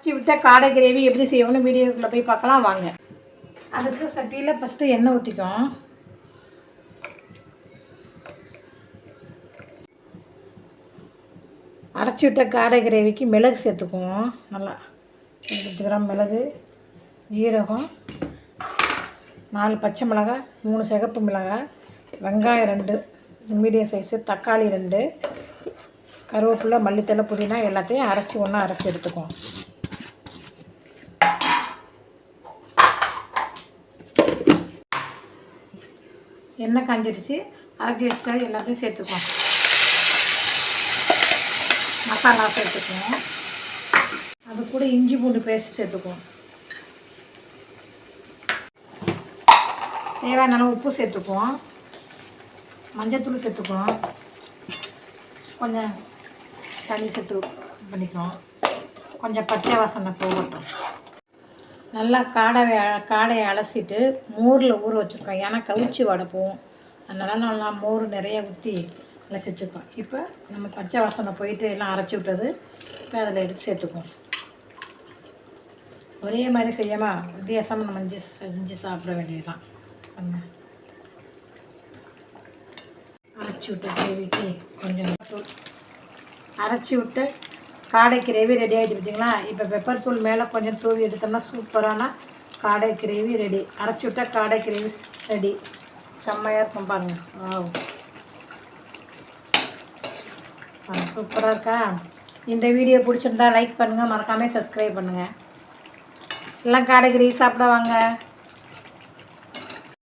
அரைச்சி விட்ட காடை கிரேவி எப்படி செய்யணும்னு வீடியோக்குள்ளே போய் பார்க்கலாம் வாங்க. அதுக்கு சட்டியில் ஃபஸ்ட்டு எண்ணெய் ஊற்றிக்கும். அரைச்சி விட்ட காடை கிரேவிக்கு மிளகு சேர்த்துக்குவோம். நல்லா 20 கிராம் மிளகு, ஜீரகம், 4 பச்சை மிளகாய், 3 சிகப்பு மிளகாய், வெங்காயம் 2 மீடியம் சைஸு, தக்காளி 2, கருவேப்பிலை, மல்லித்தழை, புதினா எல்லாத்தையும் ஒன்றா அரைச்சி எடுத்துக்குவோம். எண்ணெய் காஞ்சிடுச்சு. அரைச்சி வச்சா எல்லாத்தையும் சேர்த்துக்குவோம். மசாலா சேர்த்துக்குவோம். அது கூட இஞ்சி பூண்டு பேஸ்ட் சேர்த்துக்குவோம். தேவையான அளவு உப்பு சேர்த்துக்குவோம். மஞ்சத்தூள் சேர்த்துக்குவோம். கொஞ்சம் தண்ணி சேர்த்து பண்ணிக்குவோம். கொஞ்சம் பச்சை வாசனை போகட்டும். நல்லா காடையை அலசிட்டு மோரில் ஊற வச்சுருக்கோம். ஏன்னா கவுச்சி வாடை போகும். அதனால் நல்லா மோர் நிறைய ஊற்றி அலசி வச்சுருக்கோம். இப்போ நம்ம பச்சை வாசனை போயிட்டு எல்லாம் அரைச்சி விட்டது இப்போ அதில் எடுத்து சேர்த்துக்குவோம். ஒரே மாதிரி செய்யாமல் வித்தியாசமாக நம்ம செஞ்சு சாப்பிட வேண்டியதுதான். அரைச்சி விட்ட கிரேவிக்கு கொஞ்சம் அரைச்சி விட்டு காடை கிரேவி ரெடி ஆகிட்டு பார்த்தீங்களா? இப்போ பெப்பர் தூள் மேலே கொஞ்சம் தூவி எடுத்தோம்னா சூப்பரான காடை கிரேவி ரெடி. அரைச்சி விட்ட காடை கிரேவி ரெடி. செம்மையாக இருக்கும் பாருங்கள். சூப்பராக இருக்கா? இந்த வீடியோ பிடிச்சிருந்தா லைக் பண்ணுங்கள், மறக்காமல் சப்ஸ்கிரைப் பண்ணுங்கள். எல்லாம் காடை கிரேவி சாப்பிட வாங்க.